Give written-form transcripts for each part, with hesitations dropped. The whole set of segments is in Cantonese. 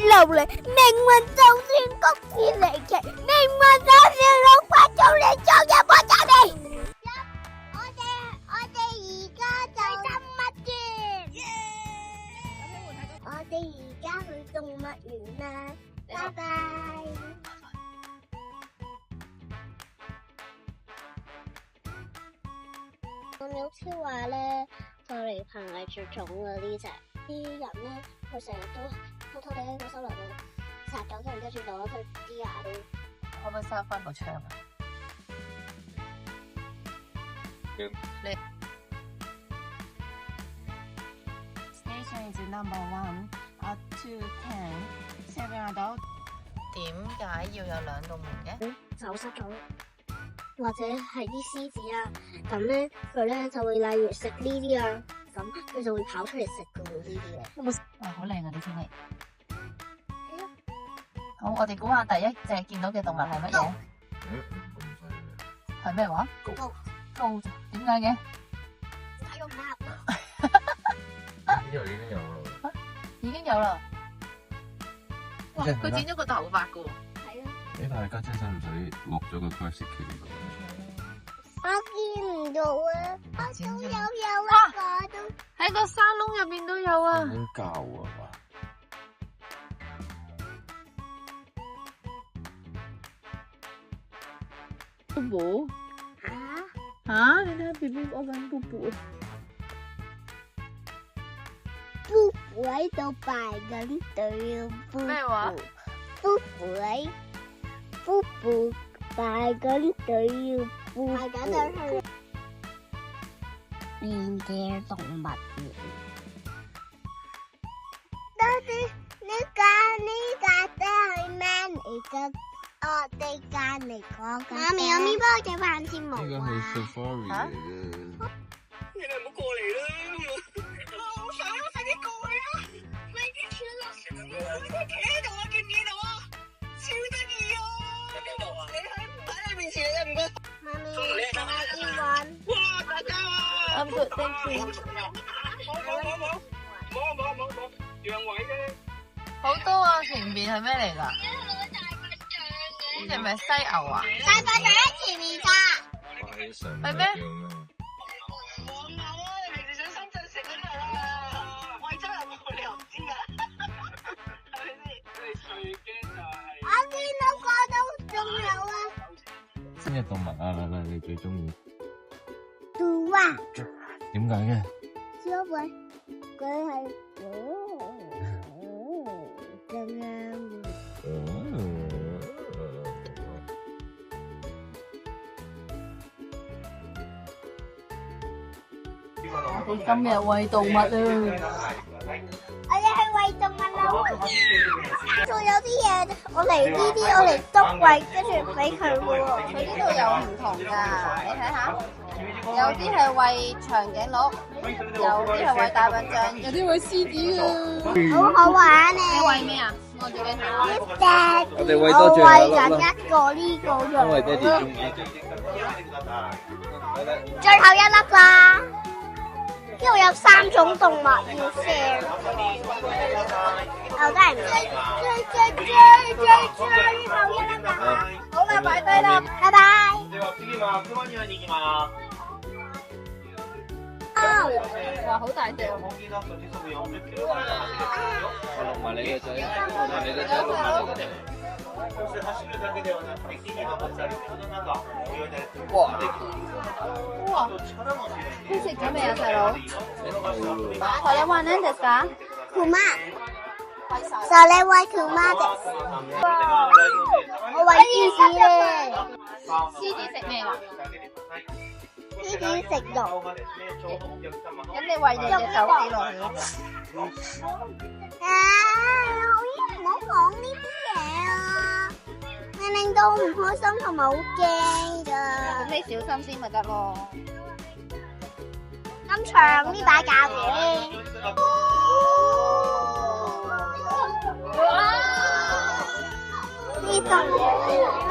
流嚟，命運就算曲折離奇，命運就算老花做你做一波走你。我哋而家就動物園，我哋而家去動物園啦，拜拜。我老師話咧，就嚟瀕危絕種啦呢隻，啲人咧佢成日都偷偷地喺個森林度殺咗佢，跟住攞佢啲牙都。可唔可以收翻個槍啊？你 Station is number 1 up to 10 7 adults。點解要有兩道門嘅？走失咗，或者係啲獅子啊，咁咧佢咧就會例如食呢啲啊，咁佢就會跑出嚟食噶喎呢啲嘢。哇，好靚啊啲天氣！好，我哋估下第一隻見到嘅動物係乜嘢？係咩話？高，點解嘅？睇個 map。呢度已經有啦。已經有啦。哇！佢剪咗個頭髮噶喎。係啊。誒，大家真使唔使落咗個 classic 嘅？我見唔到啊！我都有啊，我都喺個山窿入邊都有啊！已經教啊嘛。布布嚇你睇下 B B 屙緊布布。布布喺度排緊隊啊！咩話？布布排緊隊要排緊隊去邊嘅動物園。到底呢架車係咩嚟㗎？我哋間嚟講緊。媽咪，我咪幫我整翻先冇呢個係 safari 嚟嘅。你哋唔好過嚟啦！好想快啲過去啊！快啲跳落船啊！佢企喺度啊，見唔見到啊？超得意啊！喺邊度啊？你喺你面前嚟啊！唔該。媽咪，我要玩。哇！大家啊！ I'm good, thank you。冇，讓位啫。好多啊！前面係咩嚟㗎？呢隻咪犀牛啊？大笨就喺前面㗎。係咩？黃牛啊！你平時上深圳食嗰度啊？惠州人冇理由唔知㗎，係咪先？你最驚就係我見到個都仲有啊。邊隻動物啊？奶奶你最中意？兔啊！點解嘅？因為佢係咁樣。我哋今日餵動物啊！我哋係餵動物啦，仲有啲嘢，我嚟呢啲我嚟捉餵，跟住俾佢嘅喎。佢呢度有唔同㗎，你睇下，有啲係餵長頸鹿，有啲係餵大笨象，有啲餵獅子㗎。好好玩咧！你餵咩啊？我自己睇。我哋餵多我餵緊一個呢個啫。因為爹哋中意。最後一粒啦！呢度有3種動物要 share。我真係唔最後一粒啦！好啦，擺低啦，拜拜。哇，好大隻喎！落埋你嘅仔，落埋你嘅仔，落埋你嘅仔。哇！你食咗未啊，細佬？これは何ですか？兔媽，就你餵兔媽嘅。我餵獅子咧。獅子食咩啊？獅子食肉。咁你餵隻手指落去。唔好講呢啲嘢啊！你令到我唔開心同埋好驚㗎。咁你小心啲咪得咯。咁長呢把鉸嘅。呢種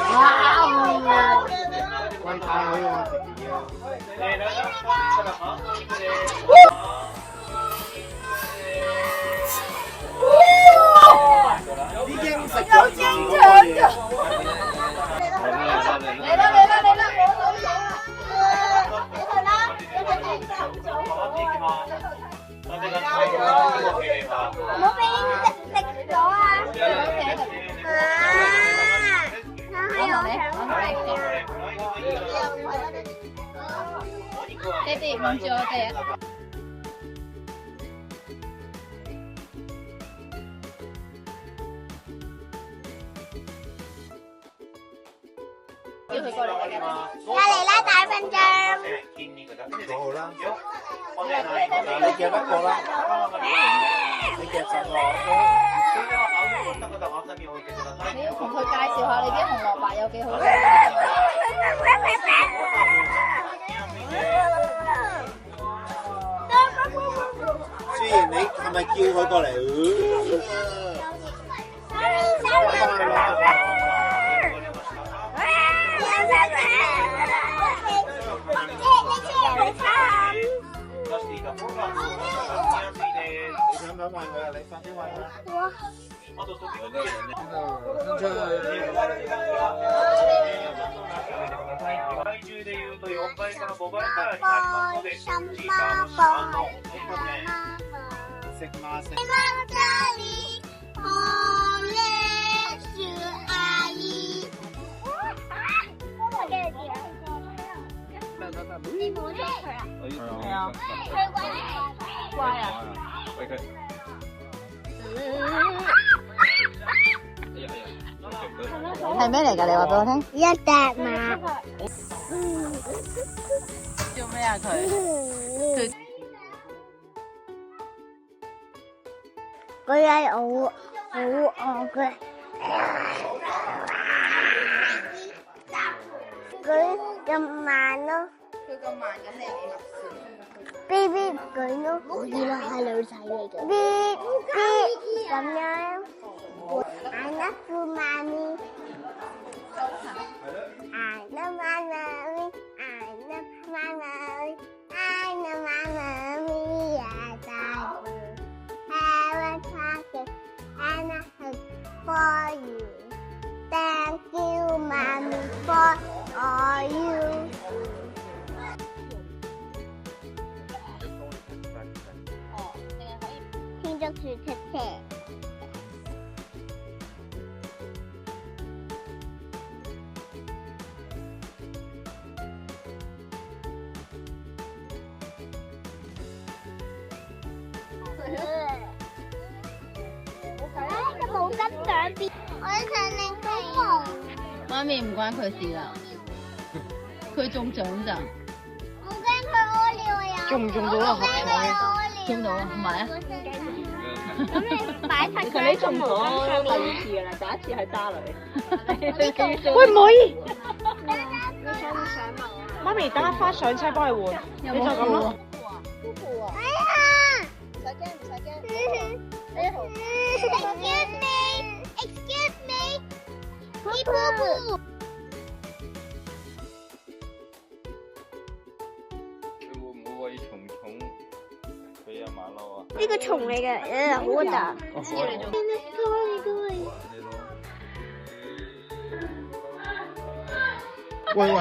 哇！唔好俾食咗啊！爹哋唔住我哋啊！叫佢過嚟啦！嚟啦，大笨象！好啦，你夾得過啦，你夾實我。你要同佢介紹下你啲紅蘿蔔有幾好食。雖然你係咪叫佢過嚟？你想唔想餵佢啊？你快啲餵佢。食嘛食。你摸咗佢啊？係啊，佢乖啊！喂佢。係咩嚟㗎？你話俾我聽。一隻馬。做咩啊佢？佢係好餓嘅。佢咁慢咯。佢咁慢咁你點啊？B B 佢咯。可以啦，係女仔嚟嘅。B B 咁樣。I love you, mommy. I love my mommy. I love my mommy. I love my mommy. Yes, I do. Have a chocolate and a hug for you. Thank you, mommy, for all you. 天竺鼠車車。個毛巾兩邊，我想令佢紅。媽咪唔關佢事啦，佢中獎咋？我驚佢屙尿呀！中唔中到啊？中到啊，唔係啊？咁你擺晒佢。你中咗第二次㗎啦，第一次係渣女。喂，唔可以。你想唔想問啊？媽咪，等一翻上車幫佢換，你就咁咯。哎呀！唔使驚，唔使驚。Excuse me, excuse me, people. 佢會唔會餵蟲蟲俾阿馬騮啊？呢個蟲嚟嘅，好核突。黐你做。喂喂。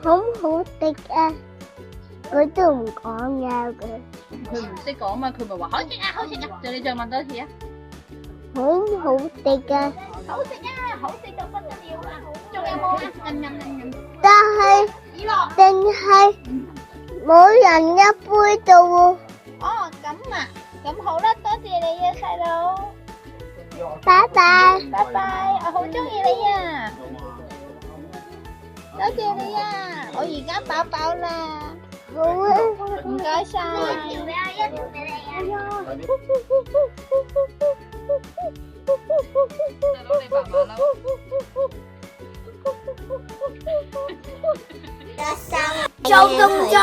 好好食啊！佢都唔講嘢嘅，佢唔識講嘛，佢咪話好食啊，好食啊！就你再問多次啊！好好食啊！好食啊，好食到不得了啊！仲有冇啊？但係定係冇人一杯到喎。哦，咁啊，咁好啦，多謝你啊，細佬。拜拜。拜拜，我好中意你啊！多謝你啊！我而家飽飽啦。好啊。唔該晒。一條俾我，一條俾你啊！細佬，你爸爸啦。做動作。再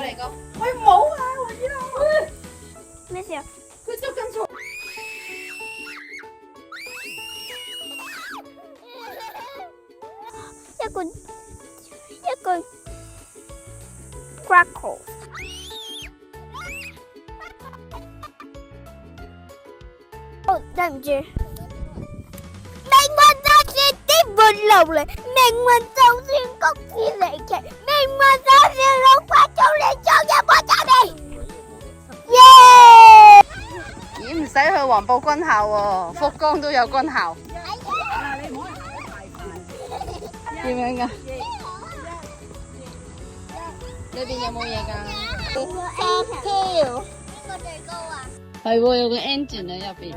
嚟個。喂，唔好啊！我知啦。咩事啊？佢捉緊蟲。一個 crackle。對唔住，命運就算啲門路嚟，命運就算谷子離奇，命運就算老闆做你做嘢我走你。耶！咦，唔使去黃埔軍校喎，福岡都有軍校。點樣噶？裏邊有冇嘢噶？邊個最高啊？係喎，有個 engine 喺入邊。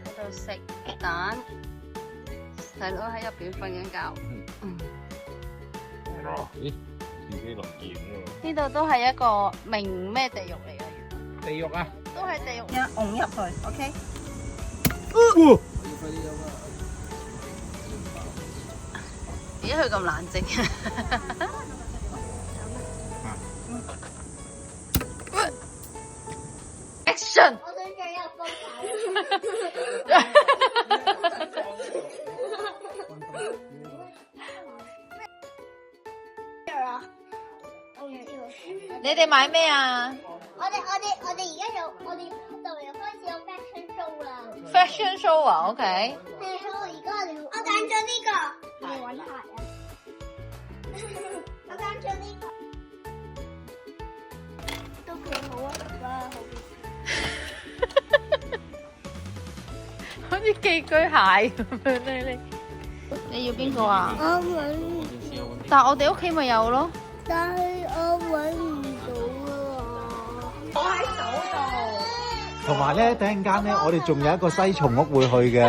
喺度食蛋，細佬喺入邊瞓緊覺。咦，自己落鹽喎。呢度都係一個明咩地獄嚟嘅，地獄啊！都係地獄。一拱入去 ，OK。咦，佢咁冷靜。Action！ 我想再有風你哋買咩啊我哋而家有我哋就又開始有 fashion show 啦。 ？Fashion show 啊，OK。係啊，而家我揀咗呢個。你揾鞋啊？我揀咗呢個。都幾好啊，哇！好似寄居蟹咁樣咧，你要邊個啊？我揾，但係我哋屋企咪有咯。但係我揾唔到啊！同埋咧，等陣間咧，我哋仲有一個西松屋會去嘅。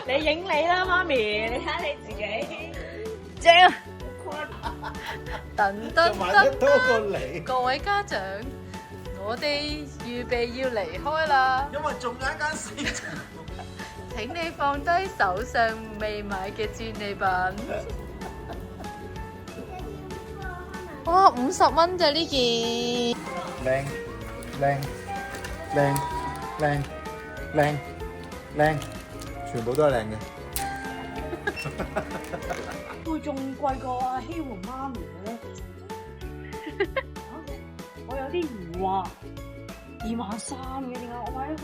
你影你啦，媽咪，你睇下你自己。正啊！噔噔同埋一多個噔！嚟，各位家長，我哋預備要離開啦，因為仲有一間西松。請你放低手上未買嘅戰利品。哇，50蚊咋呢件？靚靚靚靚靚靚，全部都係靚嘅。會仲貴過阿希皇媽咪咧。我有啲疑惑，23,000嘅點解我買一份？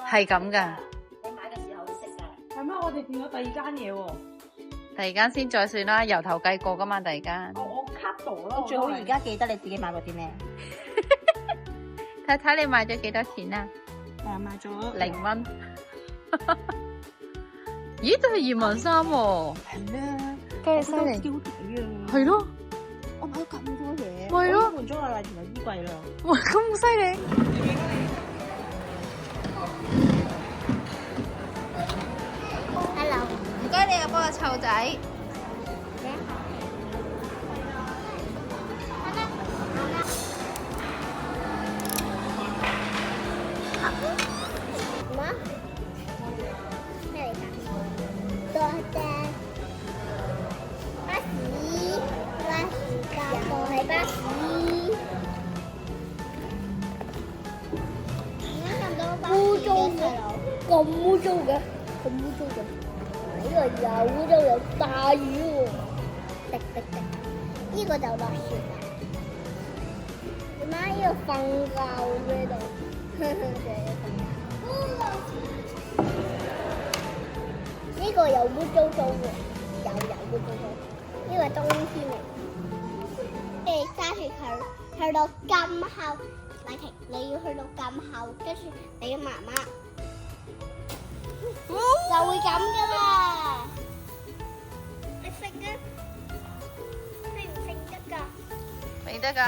係咁噶。你買嘅時候識㗎。係咩？我哋變咗第二間嘢喎。第二間先再算啦，由頭計過噶嘛，第二間。我 cut 到啦。最好而家記得你自己買過啲咩？睇睇你買咗幾多錢啊買咗？0蚊。咦，都係23,000喎。係咩？梗係犀利。幾好睇啊！係咯。我買咗咁多嘢。係咯。換咗我禮團嘅衣櫃啦。哇，咁犀利！唔該，你又幫我湊仔。乜？咩嚟㗎？多謝。巴士，又係巴士。污糟嘅，咁污糟嘅，咁污糟嘅。呢個又污糟又大雨喎，滴滴滴。呢個就落雪啦。點解呢個瞓覺呢度？呢個又污糟糟喎，又污糟糟。呢個係冬天嚟。揸住佢去到咁後，麗婷，你要去到咁後，跟住你嘅媽媽就會咁噶啦。你食啊？你唔食得㗎？未得㗎。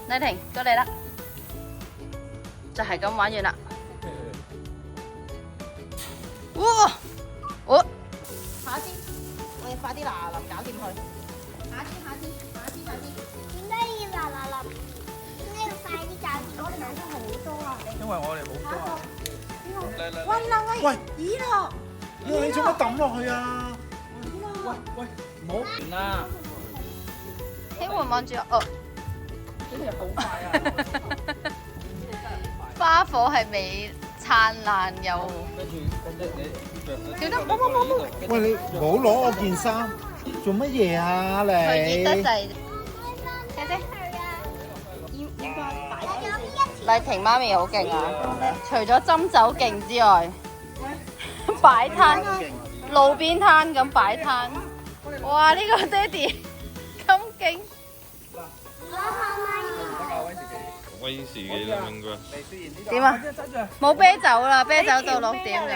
麗婷，過嚟啦，就係咁玩完啦。哇！我下先，我哋快啲嗱嗱臨搞掂佢。下先。點解要嗱嗱臨？點解要快啲搞掂？我哋買咗好多啊！因為我哋冇多啊。喂，咦咯？你做乜抌落去啊？喂，唔好啦。希望望住我。哦。真係好快啊！花火係未燦爛又跳得冇，喂，你唔好攞我件衫，做乜嘢啊你？佢熱得滯。姐姐，麗婷媽咪好勁啊！除咗斟酒勁之外，擺攤路邊攤咁擺攤。哇！呢個爹哋咁勁。威士忌啦應該。點啊？冇啤酒啦，啤酒到6點㗎。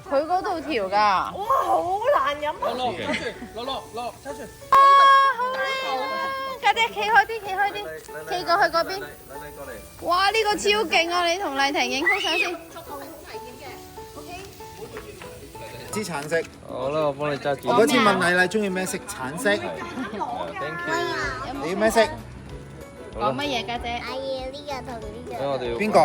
佢嗰度調㗎。哇！好難飲啊！落，出去。啊！好靚啊！家姐企開啲，企開啲，企過去嗰邊。哇！呢個超勁啊！你同麗婷影幅相先。支橙色。好啦，我幫你揸住。我嗰次問麗麗中意咩色？橙色。 Thank you。你要咩色？講乜嘢家姐？阿爺呢個同呢個。我哋邊個？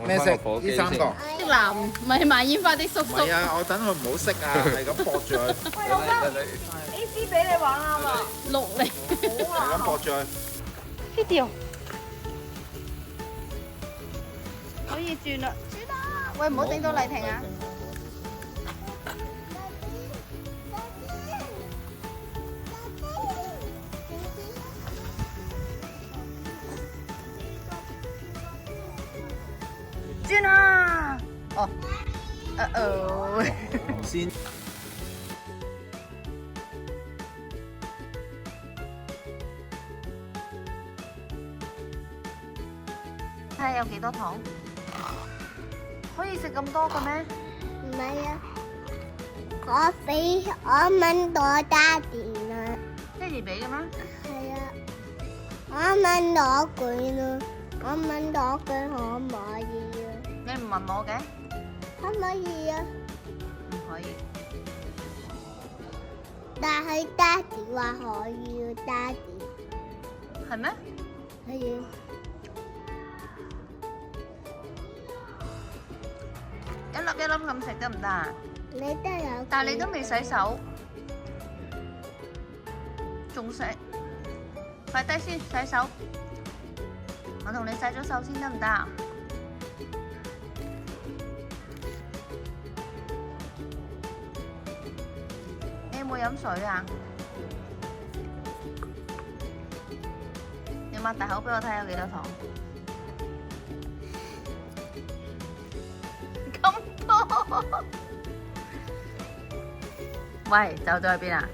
咩色？呢3個。啲男唔係賣煙花啲叔叔。唔係啊，我等佢唔好識啊，係咁駁住佢。A.C. 俾你玩啊嘛！ 6嚟。係咁駁住佢。Video。可以轉啦。轉啦！喂，唔好整到麗婷啊！轉啦！哦，先。睇下有幾多糖？可以食咁多嘅咩？唔係啊，我問我爹哋啦。爹哋俾嘅咩？係啊，我問攞佢啦，我問攞佢可唔可以啊？你唔問我嘅？可唔可以啊？唔可以。但係爹哋話可以啊，爹哋。係咩？係啊。一粒一粒咁食得唔得啊？你都有。但係你都未洗手，仲食？快低先洗手。我同你洗咗手先得唔得啊？你有冇飲水啊？你擘大口俾我睇下有幾多糖？咁多？喂，走咗去邊啊？